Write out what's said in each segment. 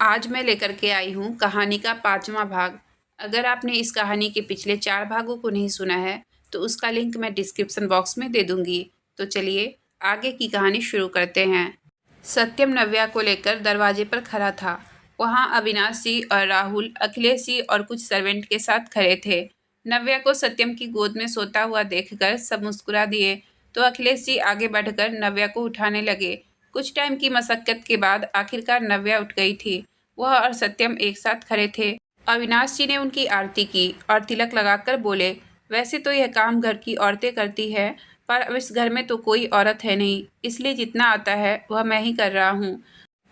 आज मैं लेकर के आई हूँ कहानी का 5वां भाग। अगर आपने इस कहानी के पिछले 4 भागों को नहीं सुना है तो उसका लिंक मैं डिस्क्रिप्शन बॉक्स में दे दूँगी। तो चलिए आगे की कहानी शुरू करते हैं। सत्यम नव्या को लेकर दरवाजे पर खड़ा था। वहाँ अविनाश जी और राहुल, अखिलेश जी और कुछ सर्वेंट के साथ खड़े थे। नव्या को सत्यम की गोद में सोता हुआ देखकर सब मुस्कुरा दिए तो अखिलेश जी आगे बढ़कर नव्या को उठाने लगे। कुछ टाइम की मशक्कत के बाद आखिरकार नव्या उठ गई थी। वह और सत्यम एक साथ खड़े थे। अविनाश जी ने उनकी आरती की और तिलक लगाकर बोले, वैसे तो यह काम घर की औरतें करती है, पर अब इस घर में तो कोई औरत है नहीं, इसलिए जितना आता है वह मैं ही कर रहा हूँ।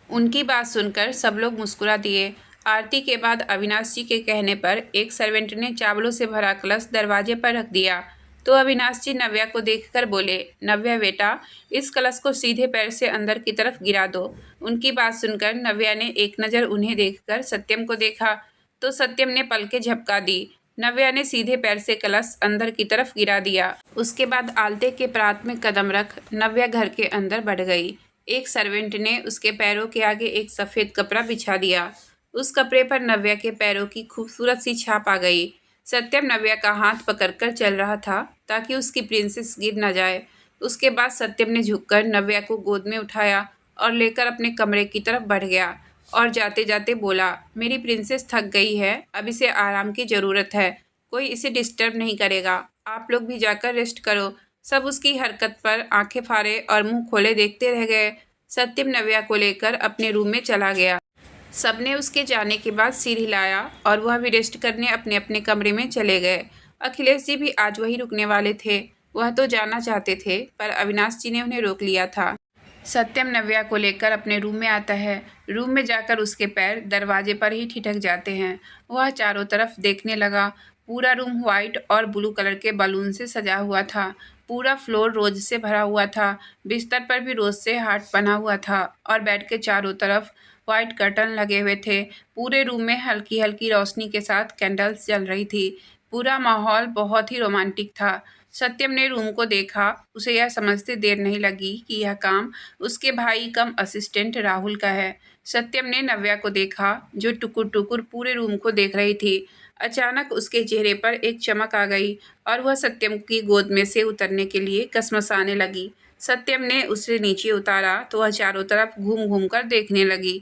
उनकी बात सुनकर सब लोग मुस्कुरा दिए। आरती के बाद अविनाश जी के कहने पर एक सर्वेंट ने चावलों से भरा कलश दरवाजे पर रख दिया तो अविनाश जी नव्या को देखकर बोले, नव्या बेटा, इस कलश को सीधे पैर से अंदर की तरफ गिरा दो। उनकी बात सुनकर नव्या ने एक नज़र उन्हें देखकर सत्यम को देखा तो सत्यम ने पलकें झपका दी। नव्या ने सीधे पैर से कलश अंदर की तरफ गिरा दिया। उसके बाद आलते के परात में कदम रख नव्या घर के अंदर बढ़ गई। एक सर्वेंट ने उसके पैरों के आगे एक सफ़ेद कपड़ा बिछा दिया। उस कपड़े पर नव्या के पैरों की खूबसूरत सी छाप आ गई। सत्यम नव्या का हाथ पकड़कर चल रहा था ताकि उसकी प्रिंसेस गिर न जाए। उसके बाद सत्यम ने झुककर नव्या को गोद में उठाया और लेकर अपने कमरे की तरफ बढ़ गया और जाते जाते बोला, मेरी प्रिंसेस थक गई है, अब इसे आराम की ज़रूरत है, कोई इसे डिस्टर्ब नहीं करेगा, आप लोग भी जाकर रेस्ट करो। सब उसकी हरकत पर आंखें फाड़े और मुंह खोले देखते रह गए। सत्यम नव्या को लेकर अपने रूम में चला गया। सबने उसके जाने के बाद सिर हिलाया और वह भी रेस्ट करने अपने अपने कमरे में चले गए। अखिलेश जी भी आज वही रुकने वाले थे। वह तो जाना चाहते थे पर अविनाश जी ने उन्हें रोक लिया था। सत्यम नव्या को लेकर अपने रूम में आता है। रूम में जाकर उसके पैर दरवाजे पर ही ठिठक जाते हैं। वह चारों तरफ देखने लगा। पूरा रूम व्हाइट और ब्लू कलर के बलून से सजा हुआ था। पूरा फ्लोर रोज से भरा हुआ था। बिस्तर पर भी रोज से हार्ट बना हुआ था और बेड के चारों तरफ व्हाइट कर्टन लगे हुए थे। पूरे रूम में हल्की हल्की रोशनी के साथ कैंडल्स जल रही थी। पूरा माहौल बहुत ही रोमांटिक था। सत्यम ने रूम को देखा। उसे यह समझते देर नहीं लगी कि यह काम उसके भाई कम असिस्टेंट राहुल का है। सत्यम ने नव्या को देखा जो टुकुर टुकुर पूरे रूम को देख रही थी। अचानक उसके चेहरे पर एक चमक आ गई और वह सत्यम की गोद में से उतरने के लिए कसमसाने लगी। सत्यम ने उसे नीचे उतारा तो वह चारों तरफ घूम घूम कर देखने लगी।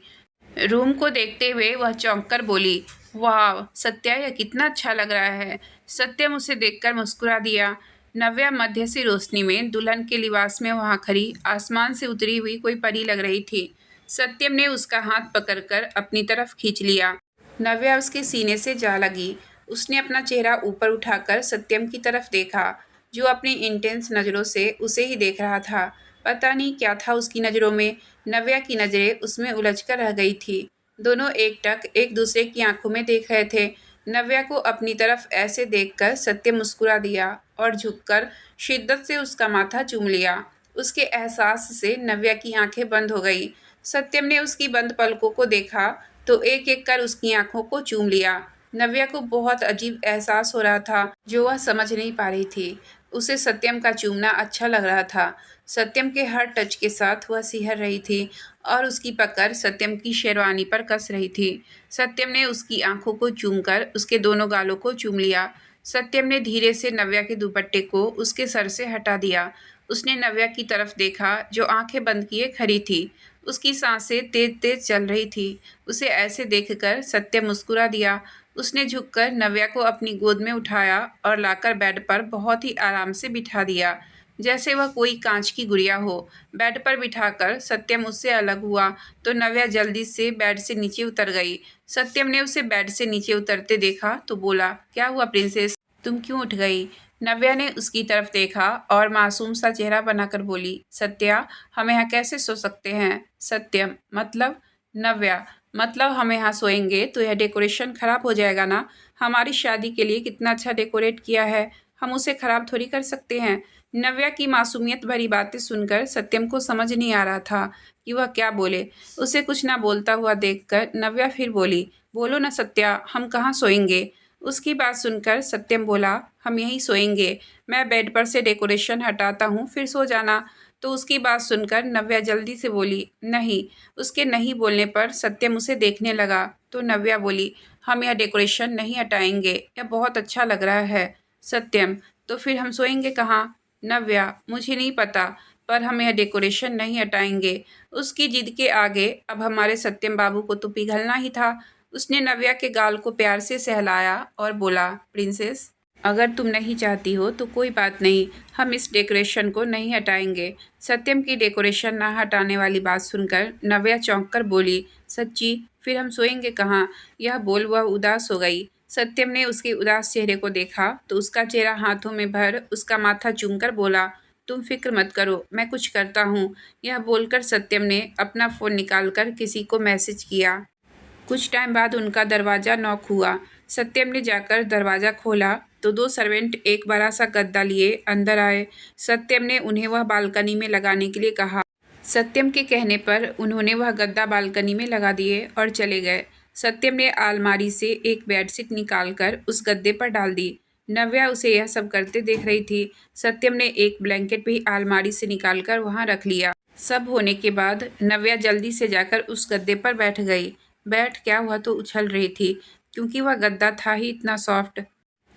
रूम को देखते हुए वह चौंक कर बोली, वाह सत्या, यह कितना अच्छा लग रहा है। सत्यम उसे देखकर मुस्कुरा दिया। नव्या मध्य सी रोशनी में दुल्हन के लिबास में वहाँ खड़ी आसमान से उतरी हुई कोई परी लग रही थी। सत्यम ने उसका हाथ पकड़कर अपनी तरफ खींच लिया। नव्या उसके सीने से जा लगी। उसने अपना चेहरा ऊपर उठाकर सत्यम की तरफ देखा जो अपनी इंटेंस नज़रों से उसे ही देख रहा था। पता नहीं क्या था उसकी नज़रों में। नव्या की नज़रें उसमें उलझकर रह गई थी। दोनों एकटक एक दूसरे की आंखों में देख रहे थे। नव्या को अपनी तरफ ऐसे देखकर सत्यम मुस्कुरा दिया और झुककर शिद्दत से उसका माथा चूम लिया। उसके एहसास से नव्या की आंखें बंद हो गई। सत्यम ने उसकी बंद पलकों को देखा तो एक एक कर उसकी आंखों को चूम लिया। नव्या को बहुत अजीब एहसास हो रहा था जो वह समझ नहीं पा रही थी। उसे सत्यम का चूमना अच्छा लग रहा था। सत्यम के हर टच के साथ वह सिहर रही थी और उसकी पकड़ सत्यम की शेरवानी पर कस रही थी। सत्यम ने उसकी आंखों को चूमकर उसके दोनों गालों को चूम लिया। सत्यम ने धीरे से नव्या के दुपट्टे को उसके सर से हटा दिया। उसने नव्या की तरफ देखा जो आंखें बंद किए खड़ी थी। उसकी सांसें तेज तेज चल रही थी। उसे ऐसे देखकर सत्यम मुस्कुरा दिया। उसने झुककर नव्या को अपनी गोद में उठाया और लाकर बेड पर बहुत ही आराम से बिठा दिया जैसे वह कोई कांच की गुड़िया हो। बेड पर बिठाकर सत्यम उससे अलग हुआ तो नव्या जल्दी से बेड से नीचे उतर गई। सत्यम ने उसे बेड से नीचे उतरते देखा तो बोला, क्या हुआ प्रिंसेस, तुम क्यों उठ गई? नव्या ने उसकी तरफ देखा और मासूम सा चेहरा बनाकर बोली, सत्या, हम यहाँ कैसे सो सकते हैं? सत्यम, मतलब? नव्या, मतलब हम यहाँ सोएंगे तो यह डेकोरेशन खराब हो जाएगा ना। हमारी शादी के लिए कितना अच्छा डेकोरेट किया है, हम उसे खराब थोड़ी कर सकते हैं। नव्या की मासूमियत भरी बातें सुनकर सत्यम को समझ नहीं आ रहा था कि वह क्या बोले। उसे कुछ ना बोलता हुआ देखकर नव्या फिर बोली, बोलो ना सत्या, हम कहाँ सोएंगे? उसकी बात सुनकर सत्यम बोला, हम यहीं सोएंगे, मैं बेड पर से डेकोरेशन हटाता हूँ, फिर सो जाना। तो उसकी बात सुनकर नव्या जल्दी से बोली, नहीं। उसके नहीं बोलने पर सत्यम उसे देखने लगा। तो नव्या बोली, हम यह डेकोरेशन नहीं हटाएंगे, यह बहुत अच्छा लग रहा है। सत्यम, तो फिर हम सोएंगे कहाँ? नव्या, मुझे नहीं पता, पर हम यह डेकोरेशन नहीं हटाएंगे। उसकी जिद के आगे अब हमारे सत्यम बाबू को तो पिघलना ही था। उसने नव्या के गाल को प्यार से सहलाया और बोला, प्रिंसेस, अगर तुम नहीं चाहती हो तो कोई बात नहीं, हम इस डेकोरेशन को नहीं हटाएंगे। सत्यम की डेकोरेशन ना हटाने वाली बात सुनकर नव्या चौंक कर बोली, सच्ची? फिर हम सोएंगे कहाँ? यह बोल वह उदास हो गई। सत्यम ने उसके उदास चेहरे को देखा तो उसका चेहरा हाथों में भर उसका माथा चूमकर बोला, तुम फिक्र मत करो, मैं कुछ करता हूँ। यह बोलकर सत्यम ने अपना फ़ोन निकालकर किसी को मैसेज किया। कुछ टाइम बाद उनका दरवाज़ा नॉक हुआ। सत्यम ने जाकर दरवाज़ा खोला तो दो सर्वेंट एक बड़ा सा गद्दा लिए अंदर आए। सत्यम ने उन्हें वह बालकनी में लगाने के लिए कहा। सत्यम के कहने पर उन्होंने वह गद्दा बालकनी में लगा दिए और चले गए। सत्यम ने अलमारी से एक बेडशीट निकालकर उस गद्दे पर डाल दी। नव्या उसे यह सब करते देख रही थी। सत्यम ने एक ब्लैंकेट भी अलमारी से निकालकर वहां रख लिया। सब होने के बाद नव्या जल्दी से जाकर उस गद्दे पर बैठ गई। बैठ क्या, हुआ तो उछल रही थी, क्योंकि वह गद्दा था ही इतना सॉफ्ट।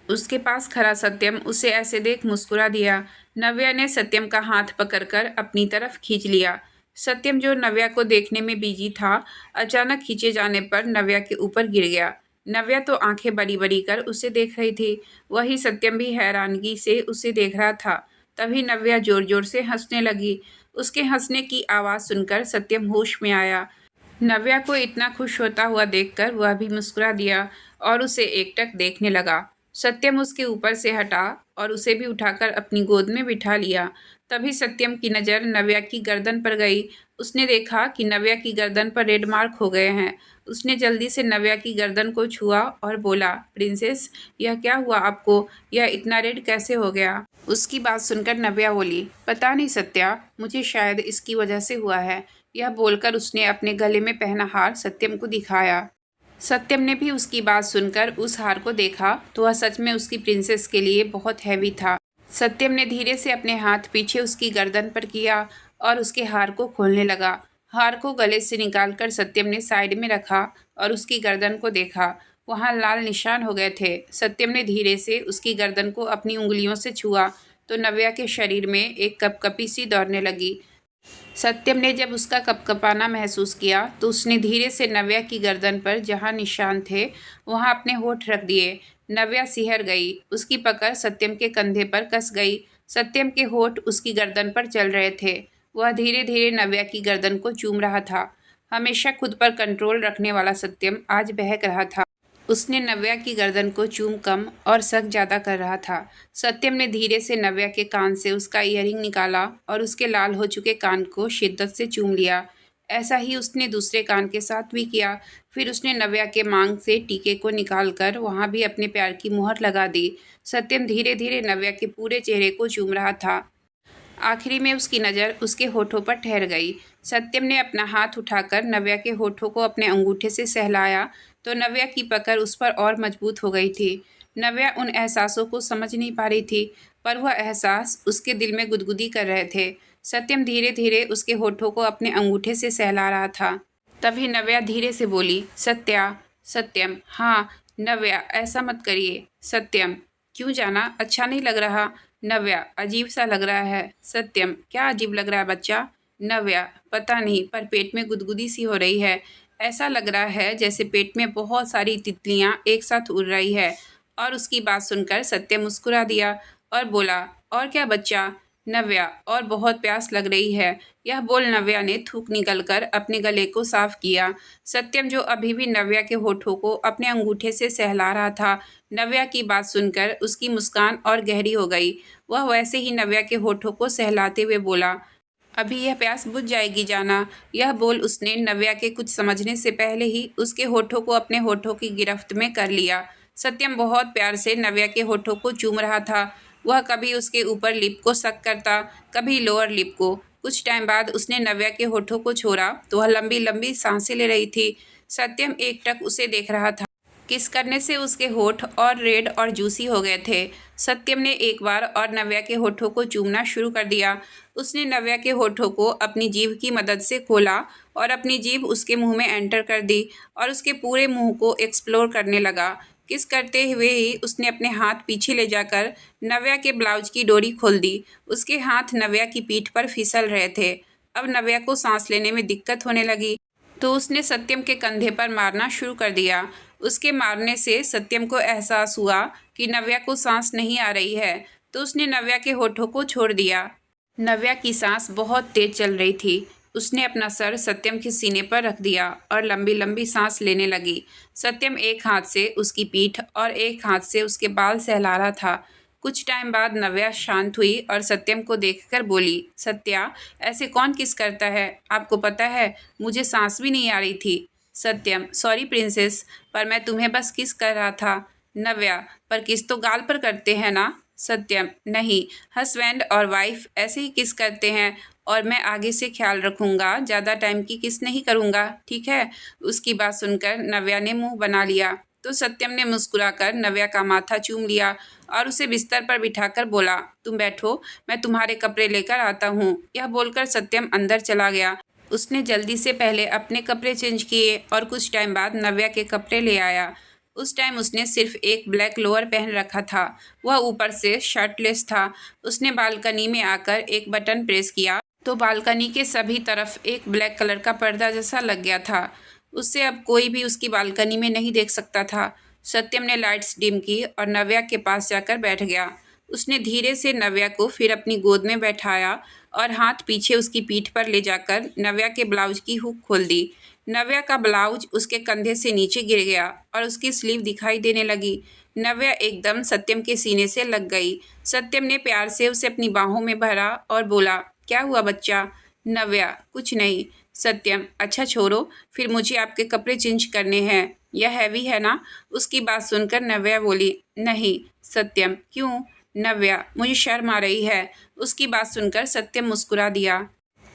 उसके पास खड़ा सत्यम उसे ऐसे देख मुस्कुरा दिया। नव्या ने सत्यम का हाथ पकड़कर अपनी तरफ खींच लिया। सत्यम, जो नव्या को देखने में बिजी था, अचानक खींचे जाने पर नव्या के ऊपर गिर गया। नव्या तो आंखें बड़ी बड़ी कर उसे देख रही थी, वही सत्यम भी हैरानगी से उसे देख रहा था। तभी नव्या जोर जोर से हंसने लगी। उसके हंसने की आवाज़ सुनकर सत्यम होश में आया। नव्या को इतना खुश होता हुआ देखकर वह भी मुस्कुरा दिया और उसे एकटक देखने लगा। सत्यम उसके ऊपर से हटा और उसे भी उठाकर अपनी गोद में बिठा लिया। तभी सत्यम की नज़र नव्या की गर्दन पर गई। उसने देखा कि नव्या की गर्दन पर रेड मार्क हो गए हैं। उसने जल्दी से नव्या की गर्दन को छुआ और बोला, प्रिंसेस, यह क्या हुआ आपको? यह इतना रेड कैसे हो गया? उसकी बात सुनकर नव्या बोली, पता नहीं सत्या, मुझे शायद इसकी वजह से हुआ है। यह बोलकर उसने अपने गले में पहना हार सत्यम को दिखाया। सत्यम ने भी उसकी बात सुनकर उस हार को देखा तो वह सच में उसकी प्रिंसेस के लिए बहुत हैवी था। सत्यम ने धीरे से अपने हाथ पीछे उसकी गर्दन पर किया और उसके हार को खोलने लगा। हार को गले से निकालकर सत्यम ने साइड में रखा और उसकी गर्दन को देखा। वहाँ लाल निशान हो गए थे। सत्यम ने धीरे से उसकी गर्दन को अपनी उंगलियों से छुआ तो नव्या के शरीर में एक कपकपी सी दौड़ने लगी। सत्यम ने जब उसका कपकपाना महसूस किया तो उसने धीरे से नव्या की गर्दन पर जहाँ निशान थे वहाँ अपने होठ रख दिए। नव्या सिहर गई। उसकी पकड़ सत्यम के कंधे पर कस गई। सत्यम के होठ उसकी गर्दन पर चल रहे थे। वह धीरे धीरे नव्या की गर्दन को चूम रहा था। हमेशा खुद पर कंट्रोल रखने वाला सत्यम आज बहक रहा था। उसने नव्या की गर्दन को चूम कम और शक ज़्यादा कर रहा था। सत्यम ने धीरे से नव्या के कान से उसका ईयरिंग निकाला और उसके लाल हो चुके कान को शिद्दत से चूम लिया। ऐसा ही उसने दूसरे कान के साथ भी किया। फिर उसने नव्या के मांग से टीके को निकालकर वहाँ भी अपने प्यार की मुहर लगा दी। सत्यम धीरे धीरे नव्या के पूरे चेहरे को चूम रहा था। आखिरी में उसकी नज़र उसके होठों पर ठहर गई। सत्यम ने अपना हाथ उठाकर नव्या के होठों को अपने अंगूठे से सहलाया तो नव्या की पकड़ उस पर और मजबूत हो गई थी। नव्या उन एहसासों को समझ नहीं पा रही थी, पर वह एहसास उसके दिल में गुदगुदी कर रहे थे। सत्यम धीरे धीरे उसके होठों को अपने अंगूठे से सहला रहा था। तभी नव्या धीरे से बोली, सत्यम, हाँ। नव्या, ऐसा मत करिए। सत्यम, क्यों जाना, अच्छा नहीं लग रहा? नव्या, अजीब सा लग रहा है। सत्यम, क्या अजीब लग रहा है बच्चा? नव्या, पता नहीं, पर पेट में गुदगुदी सी हो रही है। ऐसा लग रहा है जैसे पेट में बहुत सारी तितलियां एक साथ उड़ रही है। और उसकी बात सुनकर सत्यम मुस्कुरा दिया और बोला, और क्या बच्चा? नव्या, और बहुत प्यास लग रही है। यह बोल नव्या ने थूक निकलकर अपने गले को साफ किया। सत्यम, जो अभी भी नव्या के होठों को अपने अंगूठे से सहला रहा था, नव्या की बात सुनकर उसकी मुस्कान और गहरी हो गई। वह वैसे ही नव्या के होठों को सहलाते हुए बोला, अभी यह प्यास बुझ जाएगी जाना। यह बोल उसने नव्या के कुछ समझने से पहले ही उसके होठों को अपने होठों की गिरफ्त में कर लिया। सत्यम बहुत प्यार से नव्या के होठों को चूम रहा था। वह कभी उसके ऊपर लिप को सक करता, कभी लोअर लिप को। कुछ टाइम बाद उसने नव्या के होठों को छोड़ा तो वह लंबी लंबी सांसें ले रही थी। सत्यम एकटक उसे देख रहा था। किस करने से उसके होठ और रेड और जूसी हो गए थे। सत्यम ने एक बार और नव्या के होठों को चूमना शुरू कर दिया। उसने नव्या के होठों को अपनी जीभ की मदद से खोला और अपनी जीभ उसके मुंह में एंटर कर दी और उसके पूरे मुंह को एक्सप्लोर करने लगा। किस करते हुए ही उसने अपने हाथ पीछे ले जाकर नव्या के ब्लाउज की डोरी खोल दी। उसके हाथ नव्या की पीठ पर फिसल रहे थे। अब नव्या को सांस लेने में दिक्कत होने लगी तो उसने सत्यम के कंधे पर मारना शुरू कर दिया। उसके मारने से सत्यम को एहसास हुआ कि नव्या को सांस नहीं आ रही है, तो उसने नव्या के होठों को छोड़ दिया। नव्या की सांस बहुत तेज चल रही थी। उसने अपना सर सत्यम के सीने पर रख दिया और लंबी लंबी सांस लेने लगी। सत्यम एक हाथ से उसकी पीठ और एक हाथ से उसके बाल सहला रहा था। कुछ टाइम बाद नव्या शांत हुई और सत्यम को देखकर बोली, सत्या, ऐसे कौन किस करता है? आपको पता है, मुझे सांस भी नहीं आ रही थी। सत्यम, सॉरी प्रिंसेस, पर मैं तुम्हें बस किस कर रहा था। नव्या, पर किस तो गाल पर करते हैं ना? सत्यम, नहीं, हस्बैंड और वाइफ ऐसे ही किस करते हैं और मैं आगे से ख्याल रखूंगा, ज़्यादा टाइम की किस नहीं करूंगा, ठीक है? उसकी बात सुनकर नव्या ने मुंह बना लिया तो सत्यम ने मुस्कुराकर नव्या का माथा चूम लिया और उसे बिस्तर पर बिठाकर बोला, तुम बैठो, मैं तुम्हारे कपड़े लेकर आता हूँ। यह बोलकर सत्यम अंदर चला गया। उसने जल्दी से पहले अपने कपड़े चेंज किए और कुछ टाइम बाद नव्या के कपड़े ले आया। उस टाइम उसने सिर्फ एक ब्लैक लोअर पहन रखा था, वह ऊपर से शर्टलेस था। उसने बालकनी में आकर एक बटन प्रेस किया तो बालकनी के सभी तरफ एक ब्लैक कलर का पर्दा जैसा लग गया था। उससे अब कोई भी उसकी बालकनी में नहीं देख सकता था। सत्यम ने लाइट्स डिम की और नव्या के पास जाकर बैठ गया। उसने धीरे से नव्या को फिर अपनी गोद में बैठाया और हाथ पीछे उसकी पीठ पर ले जाकर नव्या के ब्लाउज की हुक खोल दी। नव्या का ब्लाउज उसके कंधे से नीचे गिर गया और उसकी स्लीव दिखाई देने लगी। नव्या एकदम सत्यम के सीने से लग गई। सत्यम ने प्यार से उसे अपनी बाहों में भरा और बोला, क्या हुआ बच्चा? नव्या, कुछ नहीं। सत्यम, अच्छा छोड़ो, फिर मुझे आपके कपड़े चेंज करने हैं। यह हैवी है ना? उसकी बात सुनकर नव्या बोली, नहीं। सत्यम, क्यों? नव्या, मुझे शर्म आ रही है। उसकी बात सुनकर सत्यम मुस्कुरा दिया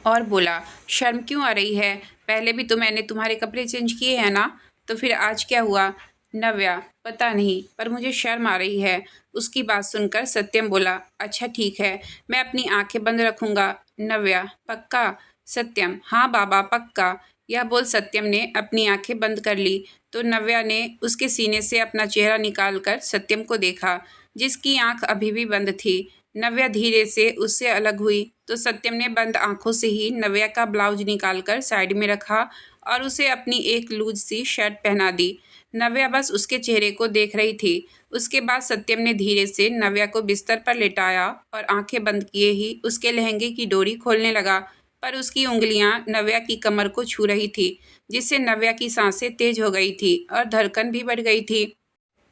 और बोला, शर्म क्यों आ रही है? पहले भी तो मैंने तुम्हारे कपड़े चेंज किए हैं ना, तो फिर आज क्या हुआ? नव्या, पता नहीं, पर मुझे शर्म आ रही है। उसकी बात सुनकर सत्यम बोला, अच्छा ठीक है, मैं अपनी आंखें बंद रखूंगा। नव्या, पक्का? सत्यम, हाँ बाबा, पक्का। यह बोल सत्यम ने अपनी आंखें बंद कर ली तो नव्या ने उसके सीने से अपना चेहरा निकालकर सत्यम को देखा, जिसकी आंख अभी भी बंद थी। नव्या धीरे से उससे अलग हुई तो सत्यम ने बंद आंखों से ही नव्या का ब्लाउज निकालकर साइड में रखा और उसे अपनी एक लूज सी शर्ट पहना दी। नव्या बस उसके चेहरे को देख रही थी। उसके बाद सत्यम ने धीरे से नव्या को बिस्तर पर लेटाया और आंखें बंद किए ही उसके लहंगे की डोरी खोलने लगा, पर उसकी उंगलियां नव्या की कमर को छू रही थी, जिससे नव्या की सांसें तेज हो गई थी और धड़कन भी बढ़ गई थी।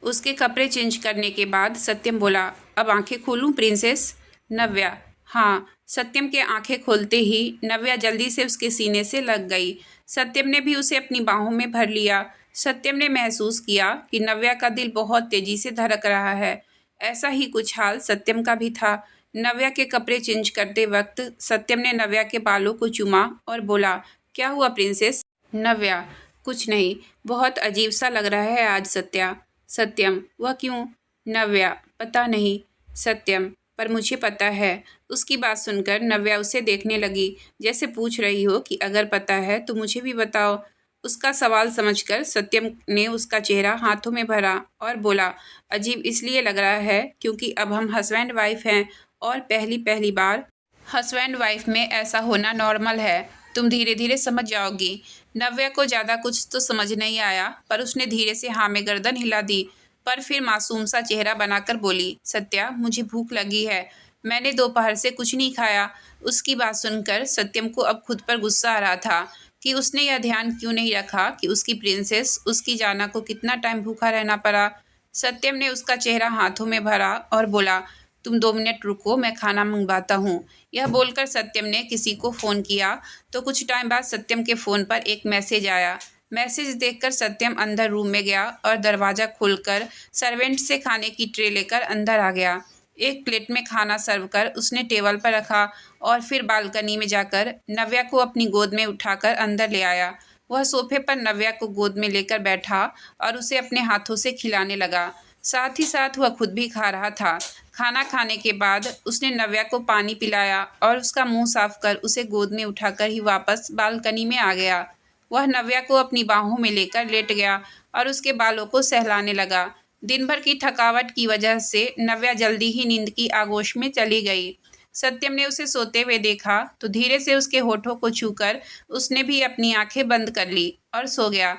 उसके कपड़े चेंज करने के बाद सत्यम बोला, अब आंखें खोलूं प्रिंसेस? नव्या, हाँ। सत्यम के आंखें खोलते ही नव्या जल्दी से उसके सीने से लग गई। सत्यम ने भी उसे अपनी बाहों में भर लिया। सत्यम ने महसूस किया कि नव्या का दिल बहुत तेजी से धड़क रहा है। ऐसा ही कुछ हाल सत्यम का भी था। नव्या के कपड़े चेंज करते वक्त सत्यम ने नव्या के बालों को चूमा और बोला, क्या हुआ प्रिंसेस? नव्या, कुछ नहीं, बहुत अजीब सा लग रहा है आज सत्या। सत्यम, वह क्यों? नव्या, पता नहीं। सत्यम, पर मुझे पता है। उसकी बात सुनकर नव्या उसे देखने लगी, जैसे पूछ रही हो कि अगर पता है तो मुझे भी बताओ। उसका सवाल समझकर सत्यम ने उसका चेहरा हाथों में भरा और बोला, अजीब इसलिए लग रहा है क्योंकि अब हम हस्बैंड वाइफ हैं और पहली पहली बार हस्बैंड वाइफ में ऐसा होना नॉर्मल है। तुम धीरे धीरे समझ जाओगी। नव्या को ज़्यादा कुछ तो समझ नहीं आया, पर उसने धीरे से हाँ में गर्दन हिला दी, पर फिर मासूम सा चेहरा बनाकर बोली, सत्या, मुझे भूख लगी है, मैंने दोपहर से कुछ नहीं खाया। उसकी बात सुनकर सत्यम को अब खुद पर गुस्सा आ रहा था कि उसने यह ध्यान क्यों नहीं रखा कि उसकी प्रिंसेस उसकी जाना को कितना टाइम भूखा रहना पड़ा। सत्यम ने उसका चेहरा हाथों में भरा और बोला, तुम 2 मिनट रुको, मैं खाना मंगवाता हूँ। यह बोलकर सत्यम ने किसी को फ़ोन किया तो कुछ टाइम बाद सत्यम के फ़ोन पर एक मैसेज आया। मैसेज देखकर सत्यम अंदर रूम में गया और दरवाज़ा खोलकर सर्वेंट से खाने की ट्रे लेकर अंदर आ गया। एक प्लेट में खाना सर्व कर उसने टेबल पर रखा और फिर बालकनी में जाकर नव्या को अपनी गोद में उठाकर अंदर ले आया। वह सोफे पर नव्या को गोद में लेकर बैठा और उसे अपने हाथों से खिलाने लगा। साथ ही साथ वह खुद भी खा रहा था। खाना खाने के बाद उसने नव्या को पानी पिलाया और उसका मुंह साफ कर उसे गोद में उठाकर ही वापस बालकनी में आ गया। वह नव्या को अपनी बाहों में लेकर लेट गया और उसके बालों को सहलाने लगा। दिन भर की थकावट की वजह से नव्या जल्दी ही नींद की आगोश में चली गई। सत्यम ने उसे सोते हुए देखा तो धीरे से उसके होठों को छूकर उसने भी अपनी आंखें बंद कर ली और सो गया।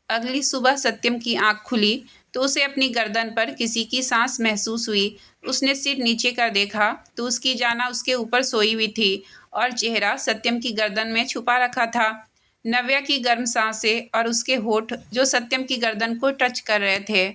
अगली सुबह सत्यम की आंख खुली तो उसे अपनी गर्दन पर किसी की सांस महसूस हुई। उसने सिर नीचे कर देखा तो उसकी जाना उसके ऊपर सोई हुई थी और चेहरा सत्यम की गर्दन में छुपा रखा था। नव्या की गर्म सांसें और उसके होठ जो सत्यम की गर्दन को टच कर रहे थे,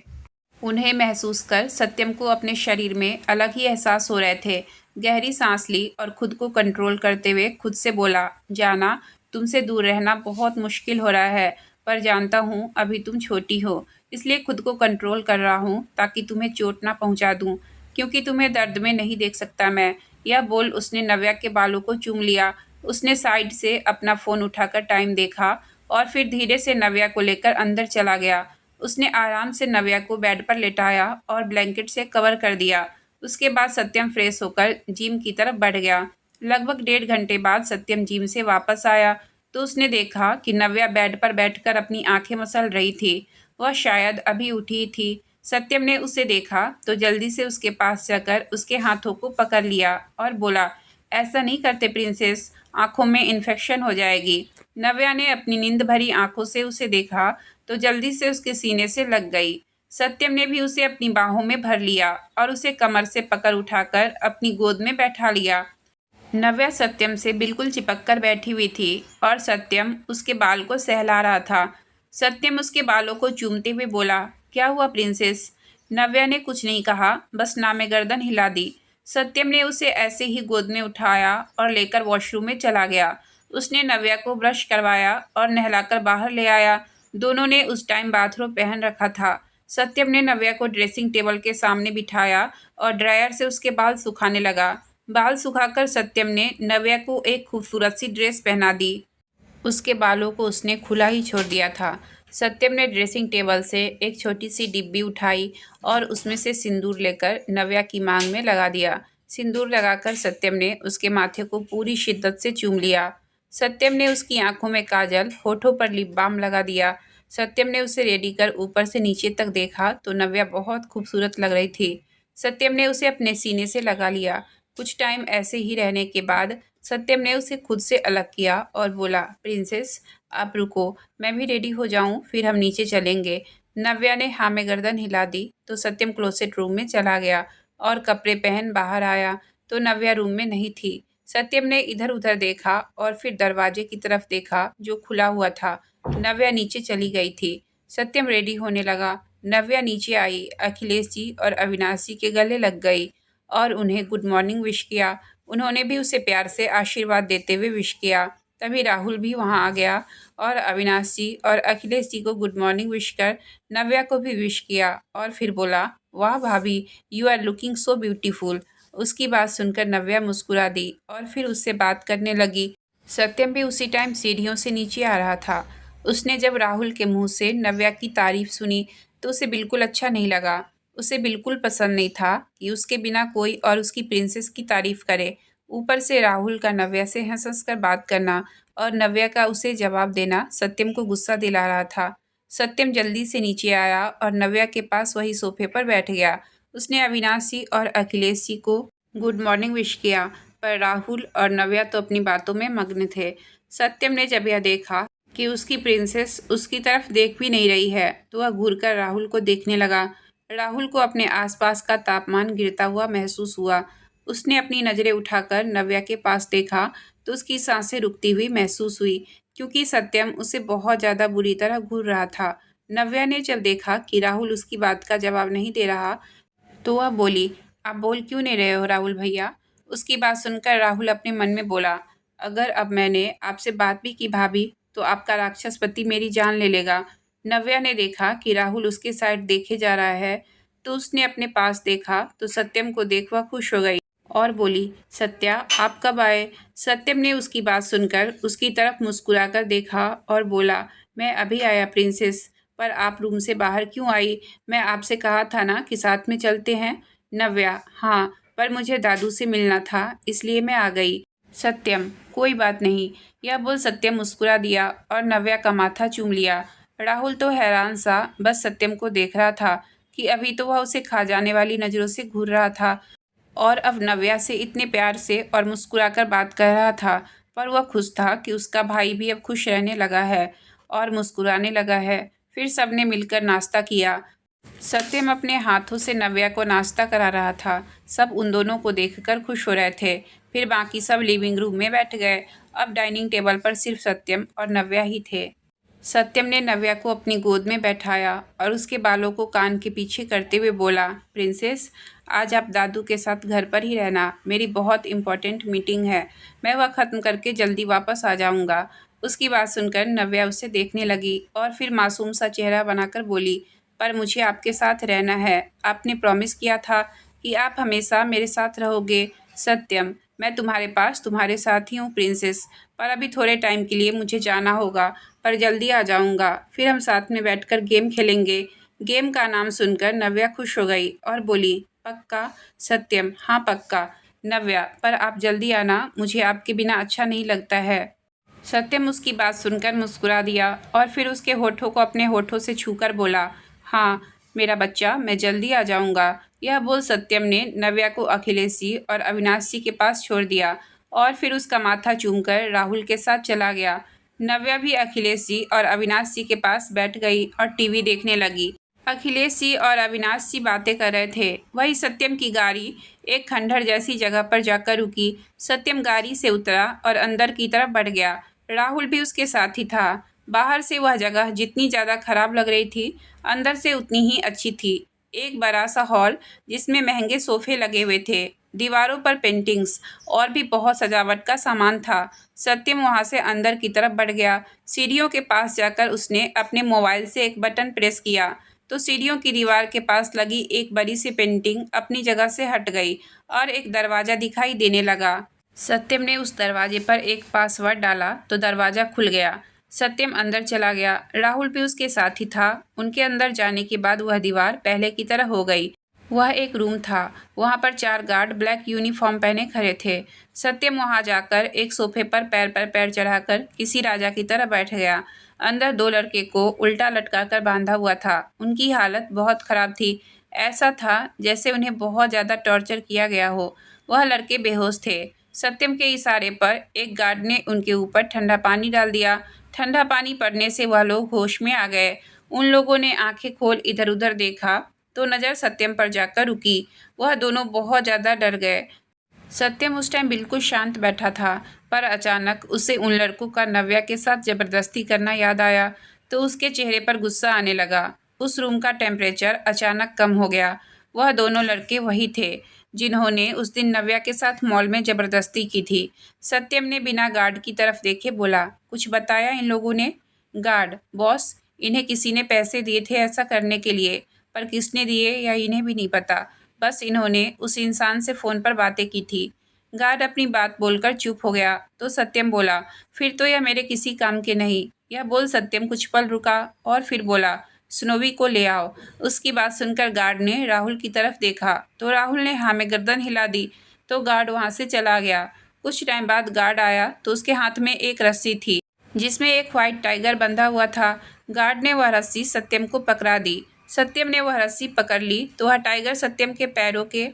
उन्हें महसूस कर सत्यम को अपने शरीर में अलग ही एहसास हो रहे थे। गहरी सांस ली और खुद को कंट्रोल करते हुए खुद से बोला, जाना, तुमसे दूर रहना बहुत मुश्किल हो रहा है, पर जानता हूँ अभी तुम छोटी हो, इसलिए खुद को कंट्रोल कर रहा हूँ ताकि तुम्हें चोट ना पहुँचा दूँ, क्योंकि तुम्हें दर्द में नहीं देख सकता मैं। यह बोल उसने नव्या के बालों को चूम लिया। उसने साइड से अपना फ़ोन उठाकर टाइम देखा और फिर धीरे से नव्या को लेकर अंदर चला गया। उसने आराम से नव्या को बेड पर लेटाया और ब्लैंकेट से कवर कर दिया। उसके बाद सत्यम फ्रेश होकर जिम की तरफ बढ़ गया। लगभग 1.5 घंटे बाद सत्यम जिम से वापस आया तो उसने देखा कि नव्या बेड पर बैठकर अपनी आंखें मसल रही थी। वह शायद अभी उठी थी। सत्यम ने उसे देखा तो जल्दी से उसके पास जाकर उसके हाथों को पकड़ लिया और बोला, ऐसा नहीं करते प्रिंसेस, आंखों में इन्फेक्शन हो जाएगी। नव्या ने अपनी नींद भरी आंखों से उसे देखा तो जल्दी से उसके सीने से लग गई। सत्यम ने भी उसे अपनी बाहों में भर लिया और उसे कमर से पकड़ उठाकर अपनी गोद में बैठा लिया। नव्या सत्यम से बिल्कुल चिपक कर बैठी हुई थी और सत्यम उसके बाल को सहला रहा था। सत्यम उसके बालों को चूमते हुए बोला, क्या हुआ प्रिंसेस? नव्या ने कुछ नहीं कहा, बस नामे गर्दन हिला दी। सत्यम ने उसे ऐसे ही गोद में उठाया और लेकर वॉशरूम में चला गया। उसने नव्या को ब्रश करवाया और नहलाकर बाहर ले आया। दोनों ने उस टाइम बाथरोब पहन रखा था। सत्यम ने नव्या को ड्रेसिंग टेबल के सामने बिठाया और ड्रायर से उसके बाल सुखाने लगा। बाल सुखाकर सत्यम ने नव्या को एक खूबसूरत सी ड्रेस पहना दी। उसके बालों को उसने खुला ही छोड़ दिया था। सत्यम ने ड्रेसिंग टेबल से एक छोटी सी डिब्बी उठाई और उसमें से सिंदूर लेकर नव्या की मांग में लगा दिया। सिंदूर लगाकर सत्यम ने उसके माथे को पूरी शिद्दत से चूम लिया। सत्यम ने उसकी आंखों में काजल, होठों पर लिप बाम लगा दिया। सत्यम ने उसे रेडी कर ऊपर से नीचे तक देखा तो नव्या बहुत खूबसूरत लग रही थी। सत्यम ने उसे अपने सीने से लगा लिया। कुछ टाइम ऐसे ही रहने के बाद सत्यम ने उसे खुद से अलग किया और बोला, प्रिंसेस आप रुको, मैं भी रेडी हो जाऊं, फिर हम नीचे चलेंगे। नव्या ने हाँ में गर्दन हिला दी तो सत्यम क्लोसेट रूम में चला गया और कपड़े पहन बाहर आया तो नव्या रूम में नहीं थी। सत्यम ने इधर उधर देखा और फिर दरवाजे की तरफ देखा जो खुला हुआ था। नव्या नीचे चली गई थी। सत्यम रेडी होने लगा। नव्या नीचे आई, अखिलेश जी और अविनाश जी के गले लग गई और उन्हें गुड मॉर्निंग विश किया। उन्होंने भी उसे प्यार से आशीर्वाद देते हुए विश किया। तभी राहुल भी वहां आ गया और अविनाश जी और अखिलेश जी को गुड मॉर्निंग विश कर नव्या को भी विश किया और फिर बोला, वाह भाभी, you are looking so beautiful. उसकी बात सुनकर नव्या मुस्कुरा दी और फिर उससे बात करने लगी। सत्यम भी उसी टाइम सीढ़ियों से नीचे आ रहा था। उसने जब राहुल के मुंह से नव्या की तारीफ सुनी तो उसे बिल्कुल अच्छा नहीं लगा। उसे बिल्कुल पसंद नहीं था कि उसके बिना कोई और उसकी प्रिंसेस की तारीफ करे। ऊपर से राहुल का नव्या से हंस हंस कर बात करना और नव्या का उसे जवाब देना सत्यम को गुस्सा दिला रहा था। सत्यम जल्दी से नीचे आया और नव्या के पास वही सोफे पर बैठ गया। उसने अविनाश जी और अखिलेश जी को गुड मॉर्निंग विश किया, पर राहुल और नव्या तो अपनी बातों में मग्न थे। सत्यम ने जब यह देखा कि उसकी प्रिंसेस उसकी तरफ देख भी नहीं रही है तो वह घूरकर राहुल को देखने लगा। राहुल को अपने आसपास का तापमान गिरता हुआ महसूस हुआ। उसने अपनी नज़रें उठाकर नव्या के पास देखा तो उसकी सांसें रुकती हुई महसूस हुई, क्योंकि सत्यम उसे बहुत ज़्यादा बुरी तरह घूर रहा था। नव्या ने जब देखा कि राहुल उसकी बात का जवाब नहीं दे रहा तो वह बोली, आप बोल क्यों नहीं रहे हो राहुल भैया? उसकी बात सुनकर राहुल अपने मन में बोला, अगर अब मैंने आपसे बात भी की भाभी तो आपका राक्षस पति मेरी जान ले लेगा। नव्या ने देखा कि राहुल उसके साइड देखे जा रहा है तो उसने अपने पास देखा तो सत्यम को देख वह खुश हो गई और बोली, सत्या आप कब आए? सत्यम ने उसकी बात सुनकर उसकी तरफ मुस्कुराकर देखा और बोला, मैं अभी आया प्रिंसेस, पर आप रूम से बाहर क्यों आई? मैं आपसे कहा था ना कि साथ में चलते हैं। नव्या, हाँ, पर मुझे दादू से मिलना था, इसलिए मैं आ गई। सत्यम, कोई बात नहीं। यह बोल सत्यम मुस्कुरा दिया और नव्या का माथा चूम लिया। राहुल तो हैरान सा बस सत्यम को देख रहा था कि अभी तो वह उसे खा जाने वाली नज़रों से घूर रहा था और अब नव्या से इतने प्यार से और मुस्कुराकर बात कर रहा था। पर वह खुश था कि उसका भाई भी अब खुश रहने लगा है और मुस्कुराने लगा है। फिर सबने मिलकर नाश्ता किया। सत्यम अपने हाथों से नव्या को नाश्ता करा रहा था। सब उन दोनों को देखकर खुश हो रहे थे। फिर बाकी सब लिविंग रूम में बैठ गए। अब डाइनिंग टेबल पर सिर्फ सत्यम और नव्या ही थे। सत्यम ने नव्या को अपनी गोद में बैठाया और उसके बालों को कान के पीछे करते हुए बोला, प्रिंसेस, आज आप दादू के साथ घर पर ही रहना। मेरी बहुत इम्पोर्टेंट मीटिंग है। मैं वह ख़त्म करके जल्दी वापस आ जाऊंगा। उसकी बात सुनकर नव्या उसे देखने लगी और फिर मासूम सा चेहरा बनाकर बोली, पर मुझे आपके साथ रहना है। आपने प्रॉमिस किया था कि आप हमेशा मेरे साथ रहोगे। सत्यम, मैं तुम्हारे पास तुम्हारे साथ ही हूँ प्रिंसेस, पर अभी थोड़े टाइम के लिए मुझे जाना होगा, पर जल्दी आ जाऊंगा। फिर हम साथ में बैठकर गेम खेलेंगे। गेम का नाम सुनकर नव्या खुश हो गई और बोली, पक्का? सत्यम, हाँ पक्का। नव्या, पर आप जल्दी आना, मुझे आपके बिना अच्छा नहीं लगता है। सत्यम उसकी बात सुनकर मुस्कुरा दिया और फिर उसके होठों को अपने होठों से छूकर बोला, हाँ मेरा बच्चा, मैं जल्दी आ जाऊंगा। यह बोल सत्यम ने नव्या को अखिलेश जी और अविनाश जी के पास छोड़ दिया और फिर उसका माथा चूमकर राहुल के साथ चला गया। नव्या भी अखिलेश जी और अविनाश जी के पास बैठ गई और टीवी देखने लगी। अखिलेश जी और अविनाश जी बातें कर रहे थे। वही सत्यम की गाड़ी एक खंडहर जैसी जगह पर जाकर रुकी। सत्यम गाड़ी से उतरा और अंदर की तरफ बढ़ गया। राहुल भी उसके साथ ही था। बाहर से वह जगह जितनी ज़्यादा खराब लग रही थी, अंदर से उतनी ही अच्छी थी। एक बड़ा सा हॉल जिसमें महंगे सोफे लगे हुए थे, दीवारों पर पेंटिंग्स और भी बहुत सजावट का सामान था। सत्यम वहां से अंदर की तरफ बढ़ गया। सीढ़ियों के पास जाकर उसने अपने मोबाइल से एक बटन प्रेस किया तो सीढ़ियों की दीवार के पास लगी एक बड़ी सी पेंटिंग अपनी जगह से हट गई और एक दरवाज़ा दिखाई देने लगा। सत्यम ने उस दरवाजे पर एक पासवर्ड डाला तो दरवाज़ा खुल गया। सत्यम अंदर चला गया। राहुल भी उसके साथ ही था। उनके अंदर जाने के बाद वह दीवार पहले की तरह हो गई। वह एक रूम था। वहाँ पर 4 गार्ड ब्लैक यूनिफॉर्म पहने खड़े थे। सत्यम वहाँ जाकर एक सोफे पर पैर चढ़ाकर किसी राजा की तरह बैठ गया। अंदर 2 लड़के को उल्टा लटकाकर बांधा हुआ था। उनकी हालत बहुत खराब थी। ऐसा था जैसे उन्हें बहुत ज़्यादा टॉर्चर किया गया हो। वह लड़के बेहोश थे। सत्यम के इशारे पर एक गार्ड ने उनके ऊपर ठंडा पानी डाल दिया। ठंडा पानी पड़ने से वह लोग होश में आ गए। उन लोगों ने आंखें खोल इधर उधर देखा तो नज़र सत्यम पर जाकर रुकी। वह दोनों बहुत ज़्यादा डर गए। सत्यम उस टाइम बिल्कुल शांत बैठा था, पर अचानक उसे उन लड़कों का नव्या के साथ ज़बरदस्ती करना याद आया तो उसके चेहरे पर गुस्सा आने लगा। उस रूम का टेम्परेचर अचानक कम हो गया। वह दोनों लड़के वही थे जिन्होंने उस दिन नव्या के साथ मॉल में ज़बरदस्ती की थी। सत्यम ने बिना गार्ड की तरफ देखे बोला, कुछ बताया इन लोगों ने? गार्ड, बॉस, इन्हें किसी ने पैसे दिए थे ऐसा करने के लिए, पर किसने दिए या इन्हें भी नहीं पता। बस इन्होंने उस इंसान से फ़ोन पर बातें की थी। गार्ड अपनी बात बोलकर चुप हो गया तो सत्यम बोला, फिर तो यह मेरे किसी काम के नहीं। यह बोल सत्यम कुछ पल रुका और फिर बोला, स्नोवी को ले आओ। उसकी बात सुनकर गार्ड ने राहुल की तरफ देखा तो राहुल ने हाँ में गर्दन हिला दी तो गार्ड वहाँ से चला गया। कुछ टाइम बाद गार्ड आया तो उसके हाथ में एक रस्सी थी जिसमें एक व्हाइट टाइगर बंधा हुआ था। गार्ड ने वह रस्सी सत्यम को पकड़ा दी। सत्यम ने वह रस्सी पकड़ ली तो वह टाइगर सत्यम के पैरों के